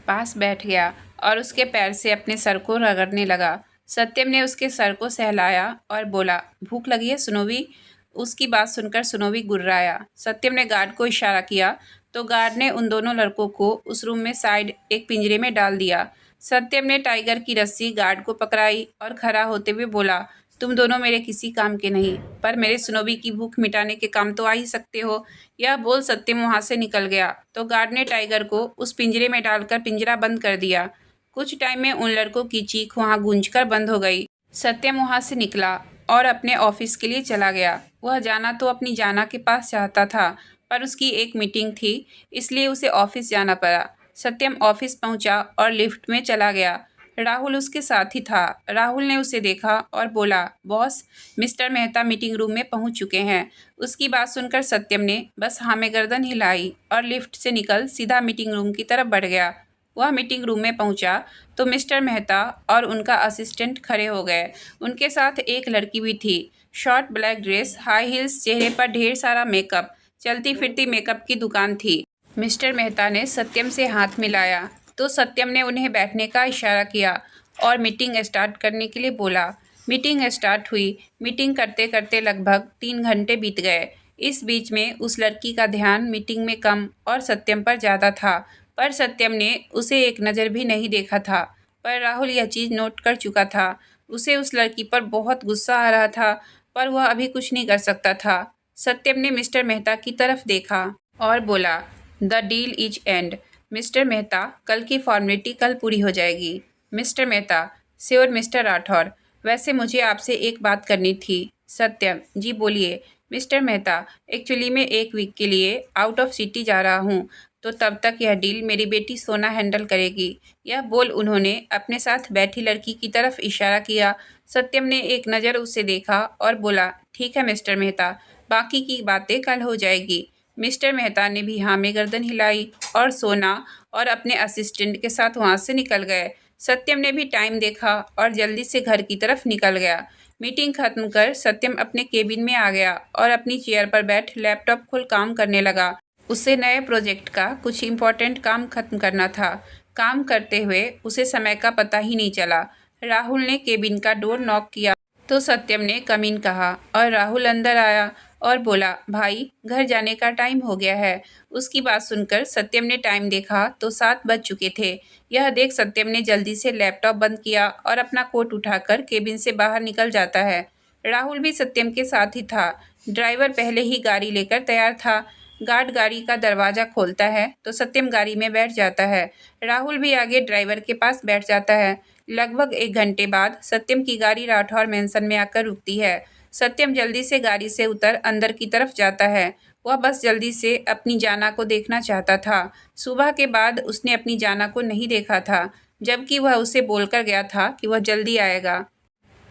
पास बैठ गया और उसके पैर से अपने सर को रगड़ने लगा। सत्यम ने उसके सर को सहलाया और बोला, भूख लगी है सुनोवी? उसकी बात सुनकर सुनोवी गुर्राया। सत्यम ने गार्ड को इशारा किया तो गार्ड ने उन दोनों लड़कों को उस रूम में साइड एक पिंजरे में डाल दिया। सत्यम ने टाइगर की रस्सी गार्ड को पकड़ाई और खड़ा होते हुए बोला, तुम दोनों मेरे किसी काम के नहीं, पर मेरे सुनोवी की भूख मिटाने के काम तो आ ही सकते हो। यह बोल सत्यम वहाँ से निकल गया तो गार्ड ने टाइगर को उस पिंजरे में डालकर पिंजरा बंद कर दिया। कुछ टाइम में उन लड़कों की चीख वहाँ गूंजकर बंद हो गई। सत्यम वहाँ से निकला और अपने ऑफिस के लिए चला गया। वह जाना तो अपनी जाना के पास चाहता था, पर उसकी एक मीटिंग थी, इसलिए उसे ऑफिस जाना पड़ा। सत्यम ऑफिस पहुंचा और लिफ्ट में चला गया। राहुल उसके साथ ही था। राहुल ने उसे देखा और बोला, boss, mister Mehta meeting room में पहुंच चुके हैं। उसकी बात सुनकर सत्यम ने बस हाँ में गर्दन हिलाई और लिफ्ट से निकल सीधा मीटिंग रूम की तरफ बढ़ गया। वह मीटिंग रूम में पहुंचा तो मिस्टर मेहता और उनका असिस्टेंट खड़े हो गए। उनके साथ एक लड़की भी थी। Short black dress, high heels, चेहरे पर ढेर सारा मेकअप, चलती फिरती मेकअप की दुकान थी। मिस्टर मेहता ने सत्यम से हाथ मिलाया तो सत्यम ने उन्हें बैठने का इशारा किया और मीटिंग स्टार्ट करने के लिए बोला। मीटिंग स्टार्ट हुई। मीटिंग करते करते लगभग 3 घंटे बीत गए। इस बीच में उस लड़की का ध्यान मीटिंग में कम और सत्यम पर ज़्यादा था, पर सत्यम ने उसे एक नज़र भी नहीं देखा था। पर राहुल यह चीज़ नोट कर चुका था। उसे उस लड़की पर बहुत गुस्सा आ रहा था, पर वह अभी कुछ नहीं कर सकता था। सत्यम ने मिस्टर मेहता की तरफ देखा और बोला, the deal is and. Mister Mehta, कल की फॉर्मेलिटी कल पूरी हो जाएगी। Mister Mehta, sure mister Rathore, वैसे मुझे आपसे एक बात करनी थी। सत्यम, जी बोलिए। मिस्टर मेहता, एक्चुअली मैं 1 वीक के लिए आउट ऑफ सिटी जा रहा हूँ, तो तब तक यह डील मेरी बेटी सोना हैंडल करेगी। यह बोल उन्होंने अपने साथ बैठी लड़की की तरफ इशारा किया। सत्यम ने एक नज़र उसे देखा और बोला, ठीक है मिस्टर मेहता, बाकी की बातें कल हो जाएगी। मिस्टर मेहता ने भी हाँ में गर्दन हिलाई और सोना और अपने असिस्टेंट के साथ वहाँ से निकल गए। सत्यम ने भी टाइम देखा और जल्दी से घर की तरफ निकल गया। मीटिंग खत्म कर सत्यम अपने केबिन में आ गया और अपनी चेयर पर बैठ लैपटॉप खोल काम करने लगा। उसे नए प्रोजेक्ट का कुछ इम्पोर्टेंट काम खत्म करना था। काम करते हुए उसे समय का पता ही नहीं चला। राहुल ने केबिन का डोर नॉक किया तो सत्यम ने कम इन कहा और राहुल अंदर आया और बोला, भाई, घर जाने का टाइम हो गया है। उसकी बात सुनकर सत्यम ने टाइम देखा तो 7 बज चुके थे। यह देख सत्यम ने जल्दी से लैपटॉप बंद किया और अपना कोट उठाकर केबिन से बाहर निकल जाता है। राहुल भी सत्यम के साथ ही था। ड्राइवर पहले ही गाड़ी लेकर तैयार था। गार्ड गाड़ी का दरवाज़ा खोलता है तो सत्यम गाड़ी में बैठ जाता है। राहुल भी आगे ड्राइवर के पास बैठ जाता है। लगभग 1 घंटे बाद सत्यम की गाड़ी राठौर मैंसन में आकर रुकती है। सत्यम जल्दी से गाड़ी से उतर अंदर की तरफ जाता है। वह बस जल्दी से अपनी जाना को देखना चाहता था। सुबह के बाद उसने अपनी जाना को नहीं देखा था, जबकि वह उसे बोलकर गया था कि वह जल्दी आएगा,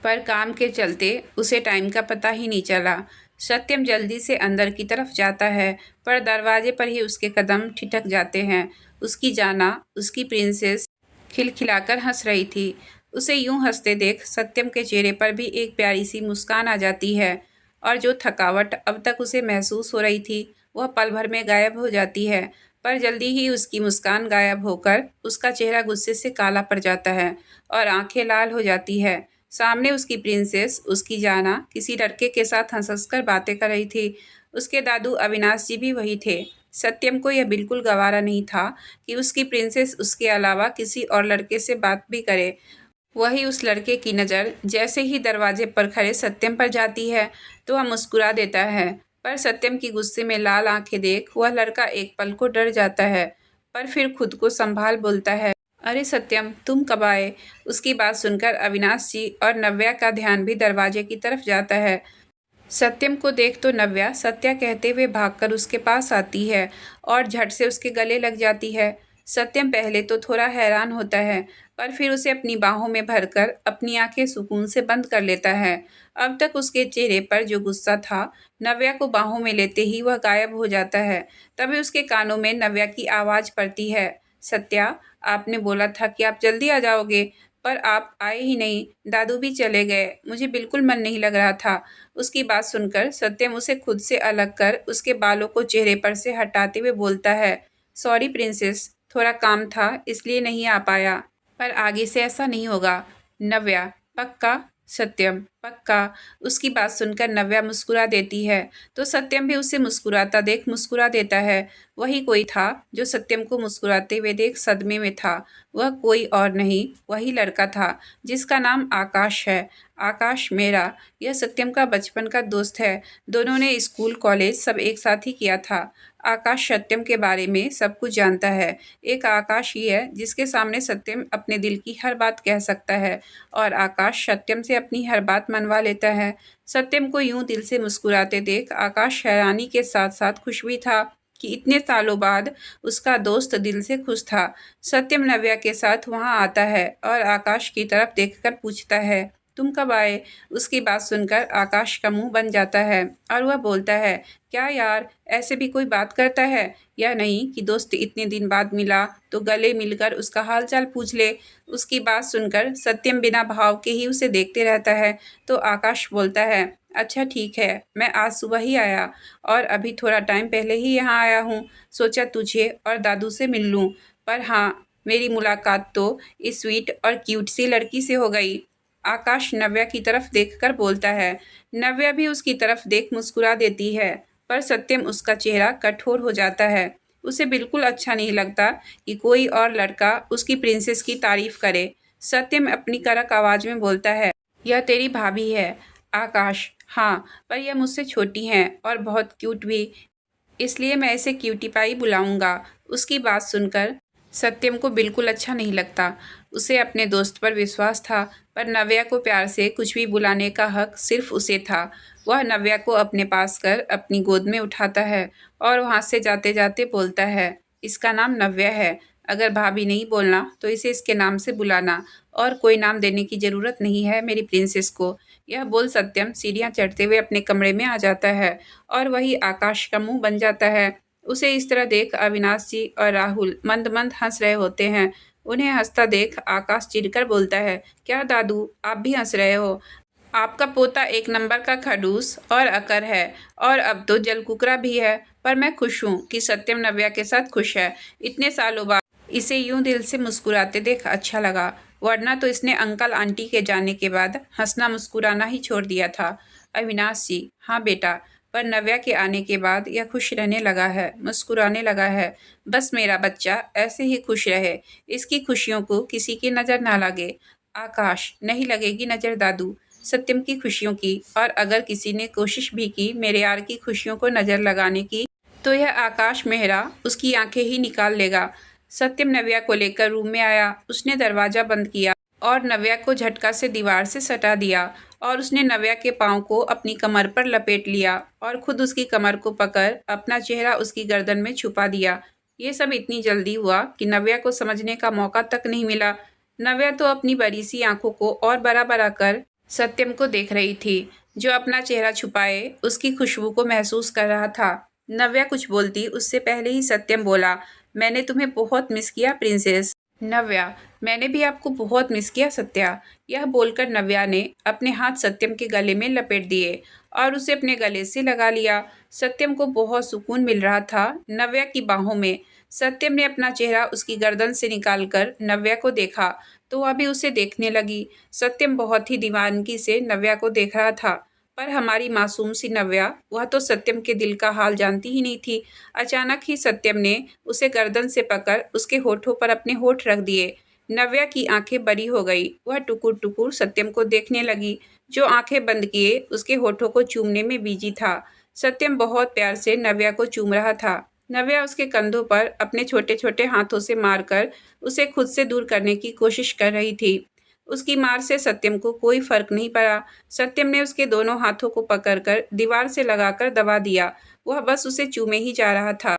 पर काम के चलते उसे टाइम का पता ही नहीं चला। सत्यम जल्दी से अंदर की तरफ जाता है, पर दरवाजे पर ही उसके कदम ठिठक जाते हैं। उसकी जाना, उसकी प्रिंसेस, खिलखिलाकर हंस रही थी। उसे यूं हंसते देख सत्यम के चेहरे पर भी एक प्यारी सी मुस्कान आ जाती है और जो थकावट अब तक उसे महसूस हो रही थी वह पल भर में गायब हो जाती है। पर जल्दी ही उसकी मुस्कान गायब होकर उसका चेहरा गुस्से से काला पड़ जाता है और आंखें लाल हो जाती है। सामने उसकी प्रिंसेस, उसकी जाना, किसी लड़के के साथ हंस हंस कर बातें कर रही थी। उसके दादू अविनाश जी भी वही थे। सत्यम को यह बिल्कुल गवारा नहीं था कि उसकी प्रिंसेस उसके अलावा किसी और लड़के से बात भी करे। वही उस लड़के की नज़र जैसे ही दरवाजे पर खड़े सत्यम पर जाती है तो वह मुस्कुरा देता है, पर सत्यम की गुस्से में लाल आंखें देख वह लड़का एक पल को डर जाता है, पर फिर खुद को संभाल बोलता है, अरे सत्यम, तुम कब आए? उसकी बात सुनकर अविनाश जी और नव्या का ध्यान भी दरवाजे की तरफ जाता है। सत्यम को देख तो नव्या सत्या कहते हुए भागकर उसके पास आती है और झट से उसके गले लग जाती है। सत्यम पहले तो थोड़ा हैरान होता है, पर फिर उसे अपनी बाहों में भरकर अपनी आंखें सुकून से बंद कर लेता है। अब तक उसके चेहरे पर जो गुस्सा था, नव्या को बाहों में लेते ही वह गायब हो जाता है। तभी उसके कानों में नव्या की आवाज़ पड़ती है, सत्या, आपने बोला था कि आप जल्दी आ जाओगे, पर आप आए ही नहीं। दादू भी चले गए, मुझे बिल्कुल मन नहीं लग रहा था। उसकी बात सुनकर सत्यम उसे खुद से अलग कर उसके बालों को चेहरे पर से हटाते हुए बोलता है, सॉरी प्रिंसेस, थोड़ा काम था इसलिए नहीं आ पाया, पर आगे से ऐसा नहीं होगा। नव्या, पक्का? सत्यम, पक्का। उसकी बात सुनकर नव्या मुस्कुरा देती है तो सत्यम भी उसे मुस्कुराता देख मुस्कुरा देता है। वही कोई था जो सत्यम को मुस्कुराते हुए देख सदमे में था। वह कोई और नहीं, वही लड़का था जिसका नाम आकाश है। आकाश मेरा, यह सत्यम का बचपन का दोस्त है। दोनों ने स्कूल कॉलेज सब एक साथ ही किया था। आकाश सत्यम के बारे में सब कुछ जानता है। एक आकाश ही है जिसके सामने सत्यम अपने दिल की हर बात कह सकता है और आकाश सत्यम से अपनी हर बात मनवा लेता है। सत्यम को यूं दिल से मुस्कुराते देख आकाश हैरानी के साथ साथ खुश भी था। कि इतने सालों बाद उसका दोस्त दिल से खुश था। सत्यम नव्या के साथ वहाँ आता है और आकाश की तरफ देखकर पूछता है, तुम कब आए? उसकी बात सुनकर आकाश का मुंह बन जाता है और वह बोलता है, क्या यार, ऐसे भी कोई बात करता है? या नहीं कि दोस्त इतने दिन बाद मिला तो गले मिलकर उसका हालचाल पूछ ले। उसकी बात सुनकर सत्यम बिना भाव के ही उसे देखते रहता है। तो आकाश बोलता है, अच्छा ठीक है, मैं आज सुबह ही आया और अभी थोड़ा टाइम पहले ही यहाँ आया हूँ। सोचा तुझे और दादू से मिल लूँ, पर हाँ, मेरी मुलाकात तो इस स्वीट और क्यूट सी लड़की से हो गई। आकाश नव्या की तरफ देखकर बोलता है। नव्या भी उसकी तरफ देख मुस्कुरा देती है, पर सत्यम उसका चेहरा कठोर हो जाता है। उसे बिल्कुल अच्छा नहीं लगता कि कोई और लड़का उसकी प्रिंसेस की तारीफ करे। सत्यम अपनी कड़क आवाज में बोलता है, यह तेरी भाभी है। आकाश, हाँ, पर यह मुझसे छोटी हैं और बहुत क्यूट भी, इसलिए मैं इसे क्यूटी पाई बुलाऊंगा। उसकी बात सुनकर सत्यम को बिल्कुल अच्छा नहीं लगता। उसे अपने दोस्त पर विश्वास था, पर नव्या को प्यार से कुछ भी बुलाने का हक सिर्फ उसे था। वह नव्या को अपने पास कर अपनी गोद में उठाता है और वहाँ से जाते जाते बोलता है, इसका नाम नव्या है। अगर भाभी नहीं बोलना तो इसे इसके नाम से बुलाना, और कोई नाम देने की ज़रूरत नहीं है मेरी प्रिंसेस को। यह बोल सत्यम सीढ़ियाँ चढ़ते हुए अपने कमरे में आ जाता है और वही आकाश का मुंह बन जाता है। उसे इस तरह देख अविनाश जी और राहुल मंद मंद हंस रहे होते हैं। उन्हें हंसता देख आकाश चिढ़कर बोलता है, क्या दादू, आप भी हंस रहे हो? आपका पोता एक नंबर का खड़ूस और अकर है, और अब तो जलकुकरा भी है। पर मैं खुश हूँ कि सत्यम नव्या के साथ खुश है। इतने सालों बाद इसे यूं दिल से मुस्कुराते देख अच्छा लगा, वरना तो इसने अंकल आंटी के जाने के बाद हंसना मुस्कुराना ही छोड़ दिया था। अविनाश जी, हाँ बेटा, पर नव्या के आने के बाद यह खुश रहने लगा है, मुस्कुराने लगा है। बस मेरा बच्चा ऐसे ही खुश रहे, इसकी खुशियों को किसी की नज़र ना लगे। आकाश, नहीं लगेगी नज़र दादू, सत्यम की खुशियों की, और अगर किसी ने कोशिश भी की मेरे यार की खुशियों को नज़र लगाने की, तो यह आकाश मेहरा उसकी आंखें ही निकाल लेगा। सत्यम नव्या को लेकर रूम में आया। उसने दरवाज़ा बंद किया और नव्या को झटका से दीवार से सटा दिया, और उसने नव्या के पाँव को अपनी कमर पर लपेट लिया और खुद उसकी कमर को पकड़ अपना चेहरा उसकी गर्दन में छुपा दिया। ये सब इतनी जल्दी हुआ कि नव्या को समझने का मौका तक नहीं मिला। नव्या तो अपनी बड़ी सी आंखों को और बड़ा बड़ा कर सत्यम को देख रही थी, जो अपना चेहरा छुपाए उसकी खुशबू को महसूस कर रहा था। नव्या कुछ बोलती उससे पहले ही सत्यम बोला, मैंने तुम्हें बहुत मिस किया प्रिंसेस। नव्या, मैंने भी आपको बहुत मिस किया सत्या। यह बोलकर नव्या ने अपने हाथ सत्यम के गले में लपेट दिए और उसे अपने गले से लगा लिया। सत्यम को बहुत सुकून मिल रहा था नव्या की बाहों में। सत्यम ने अपना चेहरा उसकी गर्दन से निकालकर नव्या को देखा, तो वह भी उसे देखने लगी। सत्यम बहुत ही दीवानगी से नव्या को देख रहा था, पर हमारी मासूम सी नव्या, वह तो सत्यम के दिल का हाल जानती ही नहीं थी। अचानक ही सत्यम ने उसे गर्दन से पकड़ उसके होठों पर अपने होठ रख दिए। नव्या की आंखें बड़ी हो गई। वह टुकुर टुकुर सत्यम को देखने लगी, जो आंखें बंद किए उसके होठों को चूमने में बिजी था। सत्यम बहुत प्यार से नव्या को चूम रहा था। नव्या उसके कंधों पर अपने छोटे छोटे हाथों से मारकर उसे खुद से दूर करने की कोशिश कर रही थी। उसकी मार से सत्यम को कोई फर्क नहीं पड़ा। सत्यम ने उसके दोनों हाथों को पकड़कर दीवार से लगाकर दबा दिया। वह बस उसे चूमे ही जा रहा था।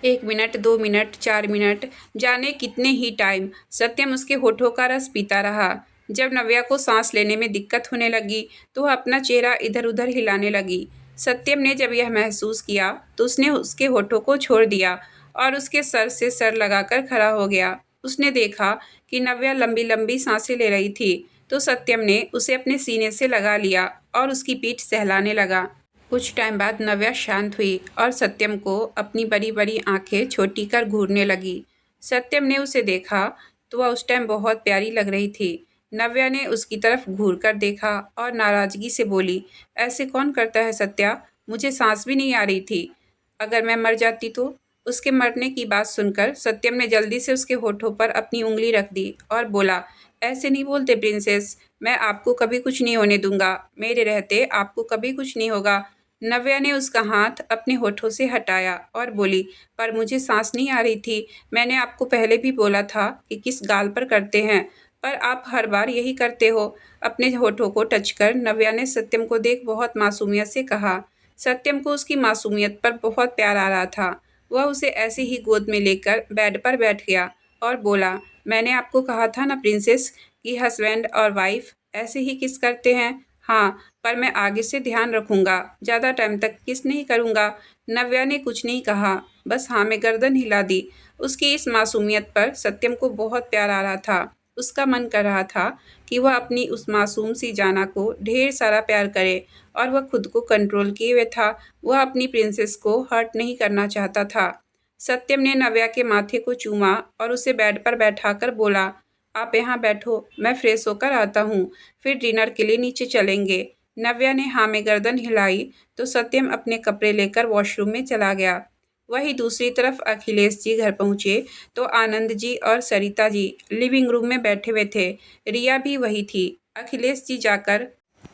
1 मिनट, 2 मिनट, 4 मिनट, जाने कितने ही टाइम सत्यम उसके होठों का रस पीता रहा। जब नव्या को सांस लेने में दिक्कत होने लगी, तो वह अपना चेहरा इधर उधर हिलाने लगी। सत्यम ने जब यह महसूस किया, तो उसने उसके होठों को छोड़ दिया और उसके सर से सर लगाकर खड़ा हो गया। उसने देखा कि नव्या लंबी लंबी सांसें ले रही थी, तो सत्यम ने उसे अपने सीने से लगा लिया और उसकी पीठ सहलाने लगा। कुछ टाइम बाद नव्या शांत हुई और सत्यम को अपनी बड़ी बड़ी आंखें छोटी कर घूरने लगी। सत्यम ने उसे देखा तो वह उस टाइम बहुत प्यारी लग रही थी। नव्या ने उसकी तरफ घूर कर देखा और नाराजगी से बोली, ऐसे कौन करता है सत्या, मुझे सांस भी नहीं आ रही थी। अगर मैं मर जाती तो? उसके मरने की बात सुनकर सत्यम ने जल्दी से उसके होठों पर अपनी उंगली रख दी और बोला, ऐसे नहीं बोलते प्रिंसेस, मैं आपको कभी कुछ नहीं होने दूंगा। मेरे रहते आपको कभी कुछ नहीं होगा। नव्या ने उसका हाथ अपने होठों से हटाया और बोली, पर मुझे सांस नहीं आ रही थी। मैंने आपको पहले भी बोला था कि किस गाल पर करते हैं, पर आप हर बार यही करते हो। अपने होठों को टच कर नव्या ने सत्यम को देख बहुत मासूमियत से कहा। सत्यम को उसकी मासूमियत पर बहुत प्यार आ रहा था। वह उसे ऐसे ही गोद में लेकर बेड पर बैठ गया और बोला, मैंने आपको कहा था ना प्रिंसेस कि हस्बैंड और वाइफ ऐसे ही किस करते हैं। हाँ, पर मैं आगे से ध्यान रखूंगा, ज़्यादा टाइम तक किस नहीं करूंगा। नव्या ने कुछ नहीं कहा, बस हाँ में गर्दन हिला दी। उसकी इस मासूमियत पर सत्यम को बहुत प्यार आ रहा था। उसका मन कर रहा था कि वह अपनी उस मासूम सी जाना को ढेर सारा प्यार करे, और वह खुद को कंट्रोल किए हुए था। वह अपनी प्रिंसेस को हर्ट नहीं करना चाहता था। सत्यम ने नव्या के माथे को चूमा और उसे बेड पर बैठाकर बोला, आप यहाँ बैठो, मैं फ्रेश होकर आता हूँ, फिर डिनर के लिए नीचे चलेंगे। नव्या ने हाँ में गर्दन हिलाई तो सत्यम अपने कपड़े लेकर वॉशरूम में चला गया। वहीं दूसरी तरफ अखिलेश जी घर पहुंचे तो आनंद जी और सरिता जी लिविंग रूम में बैठे हुए थे। रिया भी वही थी। अखिलेश जी जाकर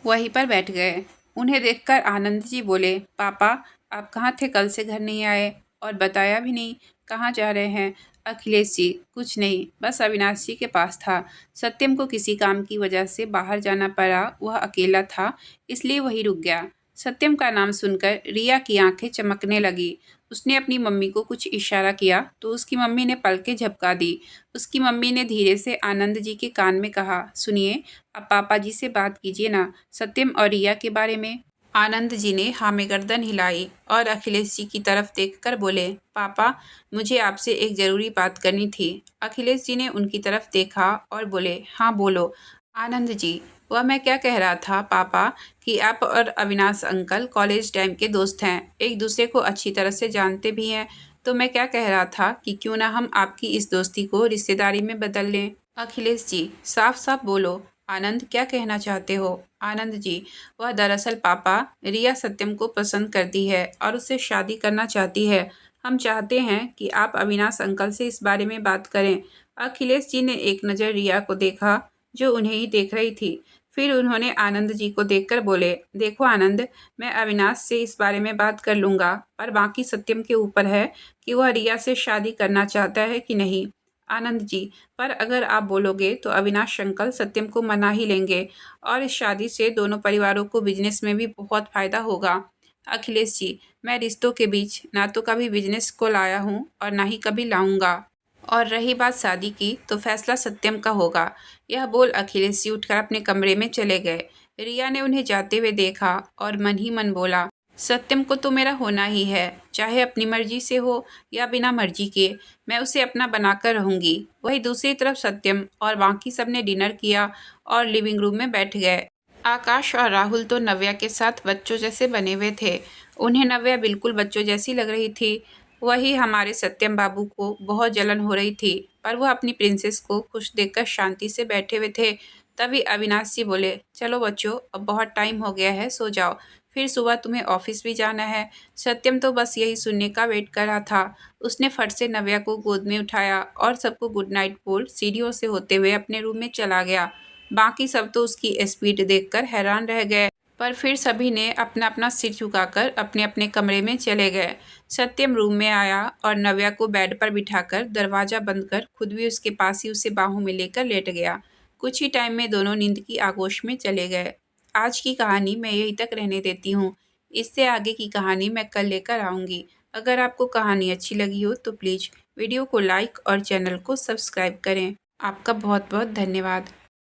वहीं पर बैठ गए। उन्हें देखकर आनंद जी बोले, पापा आप कहाँ थे, कल से घर नहीं आए और बताया भी नहीं, कहाँ जा रहे हैं। अखिलेश जी, कुछ नहीं, बस अविनाश जी के पास था। सत्यम को किसी काम की वजह से बाहर जाना पड़ा, वह अकेला था इसलिए वही रुक गया। सत्यम का नाम सुनकर रिया की आंखें चमकने लगी। उसने अपनी मम्मी को कुछ इशारा किया तो उसकी मम्मी ने पलकें झपका दी। उसकी मम्मी ने धीरे से आनंद जी के कान में कहा, सुनिए, अब पापा जी से बात कीजिए ना, सत्यम और रिया के बारे में। आनंद जी ने हाँ में गर्दन हिलाई और अखिलेश जी की तरफ देखकर बोले, पापा मुझे आपसे एक ज़रूरी बात करनी थी। अखिलेश जी ने उनकी तरफ देखा और बोले, हाँ बोलो। आनंद जी, वह मैं क्या कह रहा था पापा कि आप और अविनाश अंकल कॉलेज टाइम के दोस्त हैं, एक दूसरे को अच्छी तरह से जानते भी हैं। तो मैं क्या कह रहा था कि क्यों ना हम आपकी इस दोस्ती को रिश्तेदारी में बदल लें। अखिलेश जी, साफ साफ बोलो, आनंद क्या कहना चाहते हो। आनंद जी, वह दरअसल पापा रिया सत्यम को पसंद करती है और उससे शादी करना चाहती है। हम चाहते हैं कि आप अविनाश अंकल से इस बारे में बात करें। अखिलेश जी ने एक नज़र रिया को देखा जो उन्हें ही देख रही थी। फिर उन्होंने आनंद जी को देखकर बोले, देखो आनंद, मैं अविनाश से इस बारे में बात कर लूँगा, पर बाकी सत्यम के ऊपर है कि वह रिया से शादी करना चाहता है कि नहीं। आनंद जी, पर अगर आप बोलोगे तो अविनाश अंकल सत्यम को मना ही लेंगे और इस शादी से दोनों परिवारों को बिजनेस में भी बहुत फ़ायदा होगा। अखिलेश जी, मैं रिश्तों के बीच ना तो कभी बिजनेस को लाया हूँ और ना ही कभी लाऊंगा। और रही बात शादी की तो फैसला सत्यम का होगा। यह बोल अखिलेश जी उठकर अपने कमरे में चले गए। रिया ने उन्हें जाते हुए देखा और मन ही मन बोला, सत्यम को तो मेरा होना ही है, चाहे अपनी मर्जी से हो या बिना मर्जी के, मैं उसे अपना बनाकर रहूंगी। वही दूसरी तरफ सत्यम और बाकी सब ने डिनर किया और लिविंग रूम में बैठ गए। आकाश और राहुल तो नव्या के साथ बच्चों जैसे बने हुए थे। उन्हें नव्या बिल्कुल बच्चों जैसी लग रही थी। वही हमारे सत्यम बाबू को बहुत जलन हो रही थी, पर वह अपनी प्रिंसेस को खुश देखकर शांति से बैठे हुए थे। तभी अविनाश जी बोले, चलो बच्चों, अब बहुत टाइम हो गया है, सो जाओ, फिर सुबह तुम्हें ऑफिस भी जाना है। सत्यम तो बस यही सुनने का वेट कर रहा था। उसने फट से नव्या को गोद में उठाया और सबको गुड नाइट बोल सीढ़ियों से होते हुए अपने रूम में चला गया। बाकी सब तो उसकी स्पीड देखकर हैरान रह गए, पर फिर सभी ने अपना अपना सिर झुकाकर अपने अपने कमरे में चले गए। सत्यम रूम में आया और नव्या को बेड पर बिठाकर दरवाज़ा बंद कर खुद भी उसके पास ही उसे बाहों में लेकर लेट गया। कुछ ही टाइम में दोनों नींद की आगोश में चले गए। आज की कहानी मैं यहीं तक रहने देती हूँ। इससे आगे की कहानी मैं कल लेकर आऊँगी। अगर आपको कहानी अच्छी लगी हो तो प्लीज़ वीडियो को लाइक और चैनल को सब्सक्राइब करें। आपका बहुत बहुत धन्यवाद।